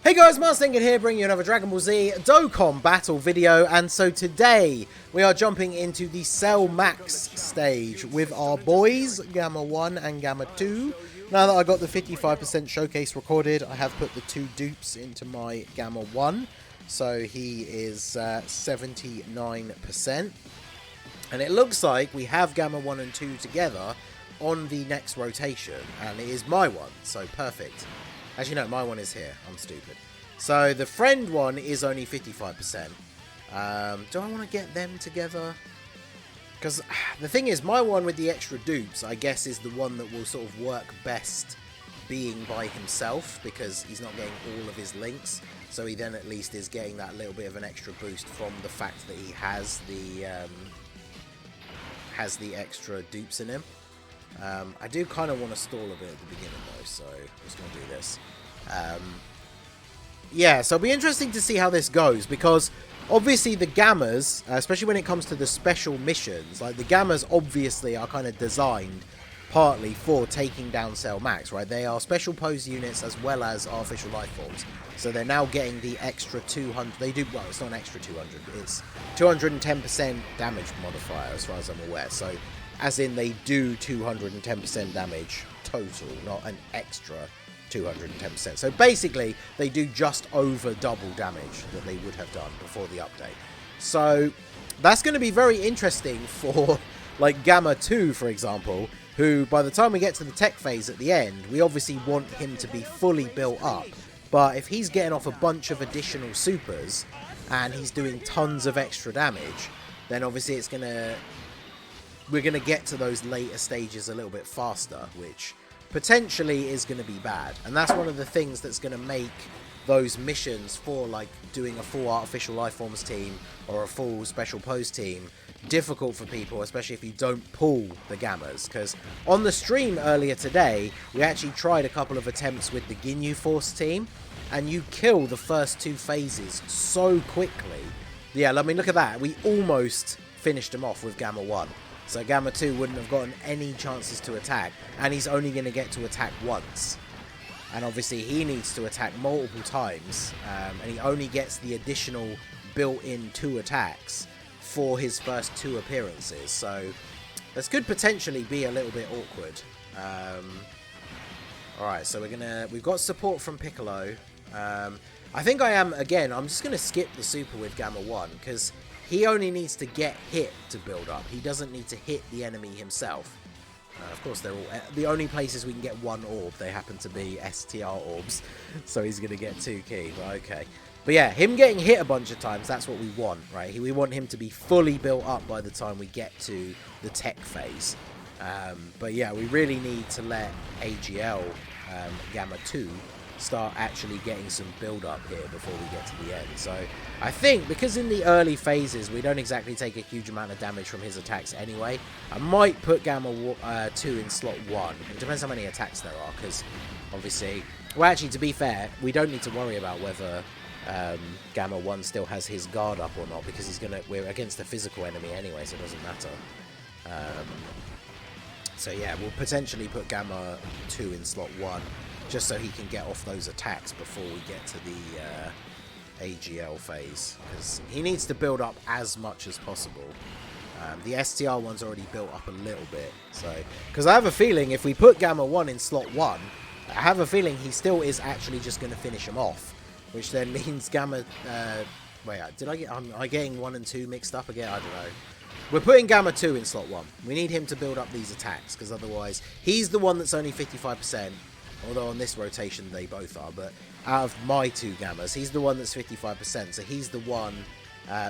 Hey guys, Marstinkin here, bringing you another Dragon Ball Z Dokkan battle video, and so today we are jumping into the Cell Max stage with our boys, Gamma 1 and Gamma 2. Now that I got the 55% showcase recorded, I have put the two dupes into my Gamma 1, so he is 79%. And it looks like we have Gamma 1 and 2 together on the next rotation, and it is my one, so perfect. As you know, my one is here. I'm stupid. So the friend one is only 55%. Do I want to get them together? Because the thing is, my one with the extra dupes, I guess, is the one that will sort of work best being by himself, because he's not getting all of his links. So he then at least is getting that little bit of an extra boost from the fact that he has the extra dupes in him. I do kind of want to stall a bit at the beginning though, so I'm just going to do this. Yeah, so it'll be interesting to see how this goes, because obviously the Gammas, especially when it comes to the special missions, like the Gammas obviously are kind of designed partly for taking down Cell Max, right? They are special pose units as well as artificial life forms. So they're now getting the extra 200, they do, well, it's not an extra 200, it's 210% damage modifier as far as I'm aware. So as in they do 210% damage total, not an extra 210%. So basically, they do just over double damage that they would have done before the update. So that's going to be very interesting for like Gamma 2, for example, who by the time we get to the tech phase at the end, we obviously want him to be fully built up. But if he's getting off a bunch of additional supers and he's doing tons of extra damage, then obviously it's going to... we're going to get to those later stages a little bit faster, which potentially is going to be bad. And that's one of the things that's going to make those missions for like doing a full artificial life forms team or a full special pose team difficult for people, especially if you don't pull the Gammas. Because on the stream earlier today, we actually tried a couple of attempts with the Ginyu Force team, and you kill the first two phases so quickly. Yeah, I mean, look at that. We almost finished him off with Gamma 1. So Gamma 2 wouldn't have gotten any chances to attack, and he's only going to get to attack once. And obviously he needs to attack multiple times, and he only gets the additional built-in 2 attacks for his first 2 appearances. So this could potentially be a little bit awkward. Alright, so we've got support from Piccolo. I think I'm just going to skip the super with Gamma 1, because he only needs to get hit to build up. He doesn't need to hit the enemy himself. Of course, they're all... the only places we can get 1 orb, they happen to be STR orbs. So he's going to get 2 key, but okay. But yeah, him getting hit a bunch of times, that's what we want, right? We want him to be fully built up by the time we get to the tech phase. But yeah, we really need to let AGL Gamma 2 start actually getting some build up here before we get to the end. So I think because in the early phases we don't exactly take a huge amount of damage from his attacks anyway, I might put Gamma 2 in slot 1. It depends how many attacks there are, because obviously, well, actually, to be fair, we don't need to worry about whether Gamma 1 still has his guard up or not, because we're against a physical enemy anyway, so it doesn't matter. So yeah, we'll potentially put Gamma 2 in slot 1, just so he can get off those attacks before we get to the AGL phase, because he needs to build up as much as possible. The STR one's already built up a little bit, so because I have a feeling if we put Gamma 1 in slot 1, I have a feeling he still is actually just going to finish him off, which then means Gamma... wait, am I getting 1 and 2 mixed up again? I don't know. We're putting Gamma 2 in slot 1. We need him to build up these attacks, because otherwise he's the one that's only 55%. Although on this rotation they both are, but out of my 2 Gammas, he's the one that's 55%, so he's the one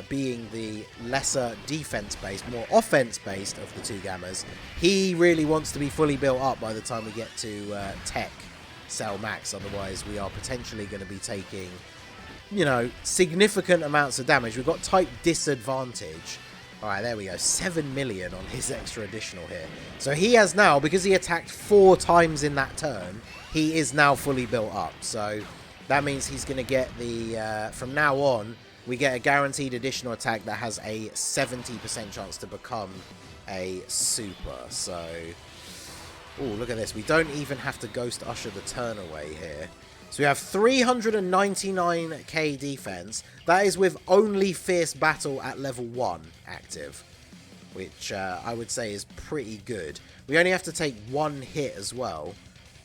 being the lesser defense-based, more offense-based of the 2 Gammas. He really wants to be fully built up by the time we get to Tech Cell Max, otherwise we are potentially going to be taking, you know, significant amounts of damage. We've got type disadvantage. Alright, there we go. 7 million on his extra additional here. So he has now, because he attacked 4 times in that turn, he is now fully built up. So that means he's going to get the... from now on, we get a guaranteed additional attack that has a 70% chance to become a super. So... oh, look at this. We don't even have to Ghost Usher the turn away here. So we have 399k defense. That is with only Fierce Battle at level 1 active, which I would say is pretty good. We only have to take 1 hit as well.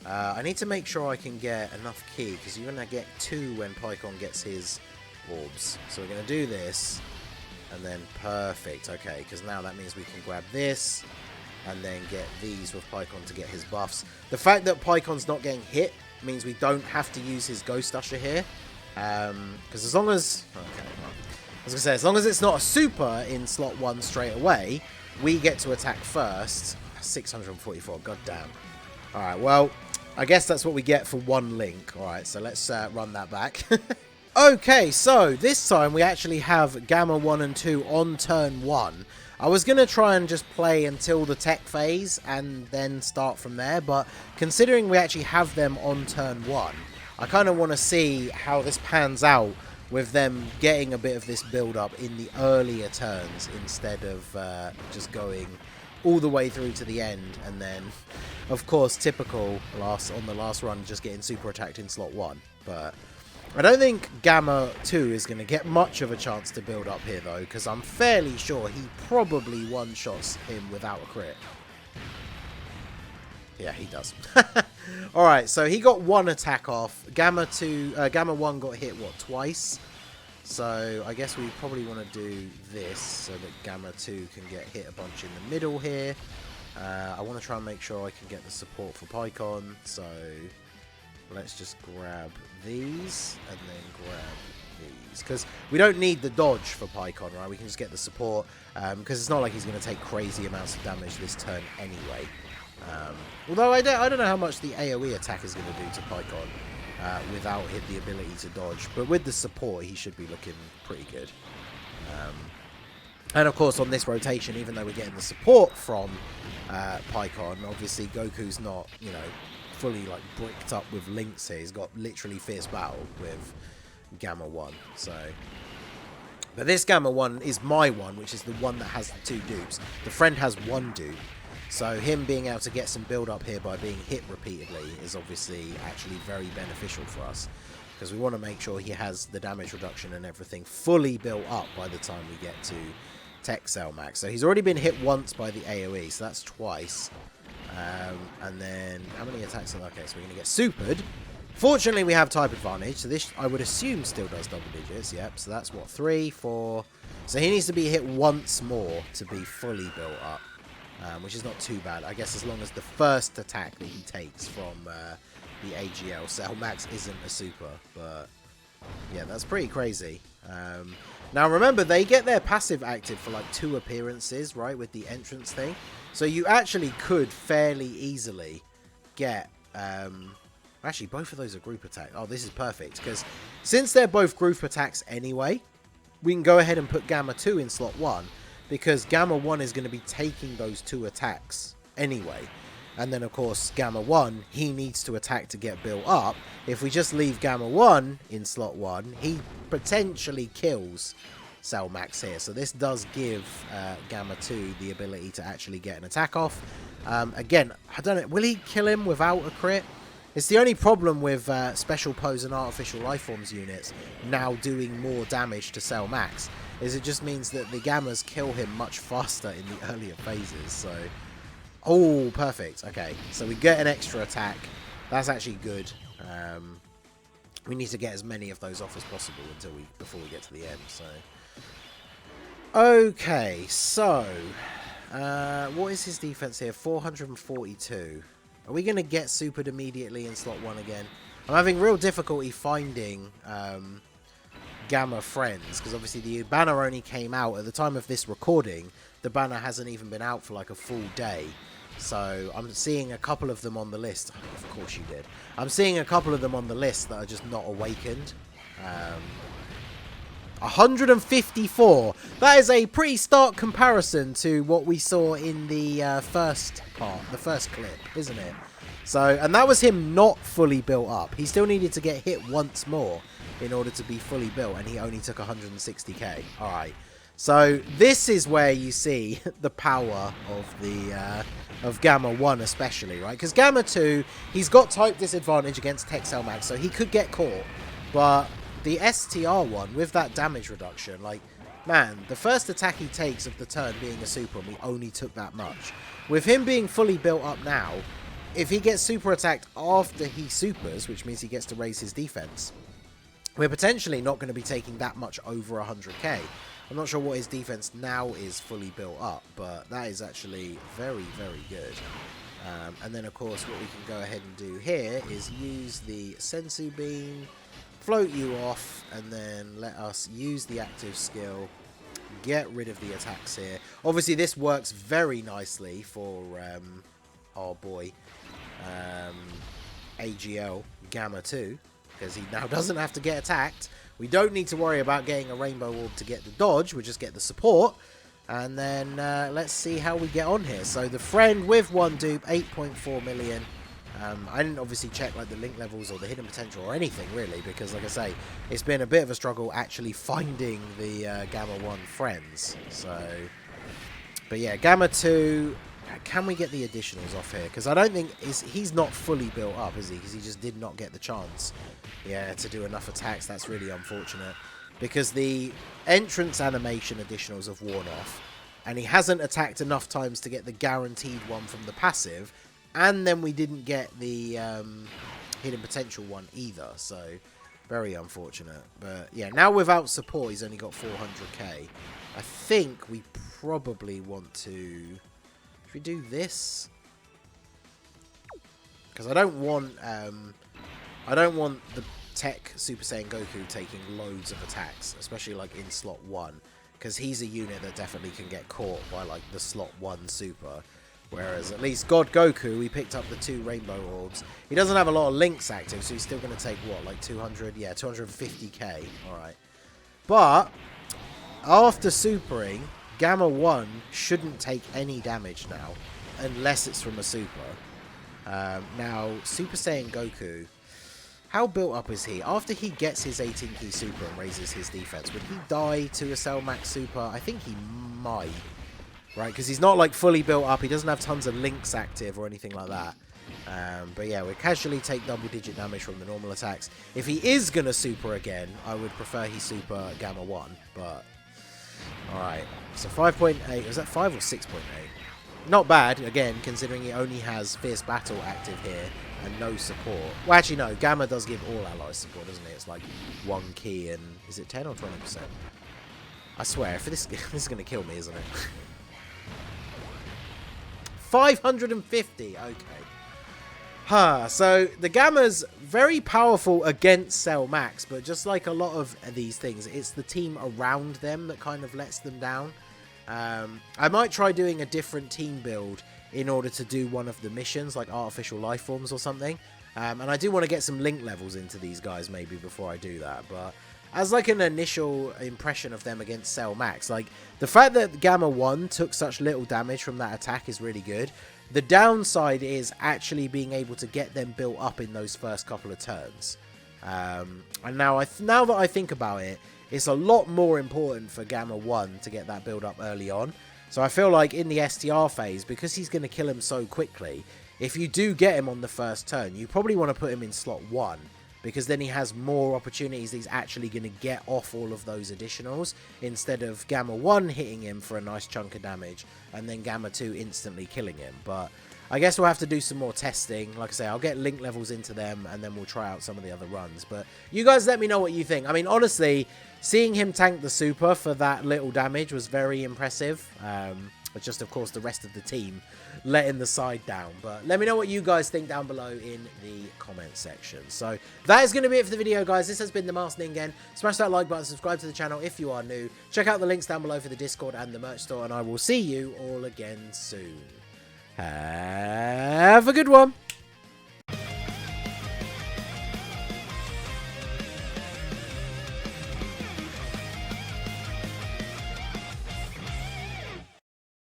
I need to make sure I can get enough ki, because you're going to get 2 when Pycon gets his orbs. So we're going to do this, and then perfect. Okay, because now that means we can grab this, and then get these with Pycon to get his buffs. The fact that Pycon's not getting hit means we don't have to use his Ghost Usher here. Because as long as... Okay, well, I was going to say, as long as it's not a super in slot 1 straight away, we get to attack first. 644, goddamn. Alright, well, I guess that's what we get for 1 link. Alright, so let's run that back. Okay, so this time we actually have Gamma 1 and 2 on turn 1. I was going to try and just play until the tech phase and then start from there, but considering we actually have them on turn 1, I kind of want to see how this pans out with them getting a bit of this build-up in the earlier turns instead of just going all the way through to the end, and then, of course, typical on the last run, just getting super attacked in slot 1. But I don't think Gamma 2 is going to get much of a chance to build up here, though, because I'm fairly sure he probably one-shots him without a crit. Yeah, he does. Alright, so he got 1 attack off. Gamma 1 got hit, what, twice? So I guess we probably want to do this so that Gamma 2 can get hit a bunch in the middle here. I want to try and make sure I can get the support for Pycon, so let's just grab these and then grab these, because we don't need the dodge for Pycon, right? We can just get the support, because it's not like he's going to take crazy amounts of damage this turn anyway. Although I don't know how much the AoE attack is going to do to Pycon without the ability to dodge, but with the support he should be looking pretty good. And of course on this rotation, even though we're getting the support from Pycon, obviously Goku's not, you know, fully like bricked up with links here. He's got literally Fierce Battle with Gamma 1. So, but this Gamma 1 is my one, which is the one that has the 2 dupes. The friend has 1 dupe, so him being able to get some build up here by being hit repeatedly is obviously actually very beneficial for us, because we want to make sure he has the damage reduction and everything fully built up by the time we get to Tech Cell Max. So he's already been hit once by the AoE, so that's twice. And then, how many attacks are there? Okay, so we're going to get supered. Fortunately, we have type advantage, so this, I would assume, still does double digits. Yep, so that's, what, 3, 4... So he needs to be hit once more to be fully built up, which is not too bad. I guess as long as the first attack that he takes from the AGL Cell Max isn't a super. But, yeah, that's pretty crazy. Now, remember, they get their passive active for, like, 2 appearances, right, with the entrance thing. So you actually could fairly easily get... actually, both of those are group attacks. Oh, this is perfect, because since they're both group attacks anyway, we can go ahead and put Gamma 2 in slot 1, because Gamma 1 is going to be taking those 2 attacks anyway. And then, of course, Gamma 1, he needs to attack to get built up. If we just leave Gamma 1 in slot 1, he potentially kills Cell Max here. So this does give Gamma 2 the ability to actually get an attack off. Again, I don't know, will he kill him without a crit? It's the only problem with Special Pose and Artificial Lifeforms units now doing more damage to Cell Max, is it just means that the Gammas kill him much faster in the earlier phases. So, oh, perfect. Okay, so we get an extra attack. That's actually good. We need to get as many of those off as possible before we get to the end. So, okay, so what is his defense here? 442. Are we going to get supered immediately in slot 1 again? I'm having real difficulty finding Gamma friends, because obviously the banner only came out at the time of this recording. The banner hasn't even been out for like a full day. So I'm seeing a couple of them on the list. Of course you did. I'm seeing a couple of them on the list that are just not awakened. 154. That is a pretty stark comparison to what we saw in the first part, the first clip, isn't it? So, and that was him not fully built up. He still needed to get hit once more in order to be fully built, and he only took 160k. Alright. So this is where you see the power of the of Gamma 1 especially, right? Because Gamma 2, he's got type disadvantage against Texel Max, so he could get caught. But the STR one, with that damage reduction, like, man, the first attack he takes of the turn being a super, and we only took that much. With him being fully built up now, if he gets super attacked after he supers, which means he gets to raise his defense, we're potentially not going to be taking that much over 100k. I'm not sure what his defense now is fully built up, but that is actually very, very good. And then, of course, what we can go ahead and do here is use the Sensu Beam, float you off, and then let us use the active skill, get rid of the attacks here. Obviously, this works very nicely for our boy AGL Gamma 2, because he now doesn't have to get attacked. We don't need to worry about getting a Rainbow Orb to get the dodge. We'll just get the support. And then let's see how we get on here. So the friend with one dupe, 8.4 million. I didn't obviously check like the link levels or the hidden potential or anything really, because like I say, it's been a bit of a struggle actually finding the Gamma 1 friends. So, but yeah, Gamma 2, can we get the additionals off here? Because I don't think he's not fully built up, is he? Because he just did not get the chance, yeah, to do enough attacks. That's really unfortunate, because the entrance animation additionals have worn off, and he hasn't attacked enough times to get the guaranteed one from the passive, and then we didn't get the hidden potential one either, so very unfortunate. But yeah, now without support, he's only got 400k. I think we probably want to... If we do this, because I don't want the Tech Super Saiyan Goku taking loads of attacks, especially like in slot 1, because he's a unit that definitely can get caught by like the slot 1 super. Whereas at least God Goku, we picked up the 2 Rainbow Orbs. He doesn't have a lot of links active, so he's still going to take what, like 200? Yeah, 250k. All right, but after supering, Gamma 1 shouldn't take any damage now, unless it's from a super. Now, Super Saiyan Goku, how built up is he? After he gets his 18 key super and raises his defense, would he die to a Cell Max super? I think he might, right? Because he's not like fully built up. He doesn't have tons of links active or anything like that. But yeah, we casually take double-digit damage from the normal attacks. If he is going to super again, I would prefer he super Gamma 1, but... Alright, so 5.8, was that 5 or 6.8? Not bad, again, considering he only has Fierce Battle active here and no support. Well, actually, no, Gamma does give all allies support, doesn't it? It's like 1 key and... Is it 10 or 20%? I swear, if this is going to kill me, isn't it? 550, okay. So the Gamma's very powerful against Cell Max, but just like a lot of these things, it's the team around them that kind of lets them down. I might try doing a different team build in order to do one of the missions, like Artificial Life Forms or something. And I do want to get some link levels into these guys maybe before I do that, but... As like an initial impression of them against Cell Max, like the fact that Gamma 1 took such little damage from that attack is really good. The downside is actually being able to get them built up in those first couple of turns. And now that I think about it, it's a lot more important for Gamma 1 to get that build up early on. So I feel like in the STR phase, because he's going to kill him so quickly, if you do get him on the first turn, you probably want to put him in slot 1. Because then he has more opportunities. He's actually going to get off all of those additionals instead of Gamma 1 hitting him for a nice chunk of damage and then Gamma 2 instantly killing him. But I guess we'll have to do some more testing. Like I say, I'll get link levels into them and then we'll try out some of the other runs. But you guys let me know what you think. I mean, honestly, seeing him tank the super for that little damage was very impressive. It's just, of course, the rest of the team letting the side down. But let me know what you guys think down below in the comment section. So that is going to be it for the video, guys. This has been the Masked Ningen. Smash that like button, subscribe to the channel if you are new. Check out the links down below for the Discord and the merch store. And I will see you all again soon. Have a good one.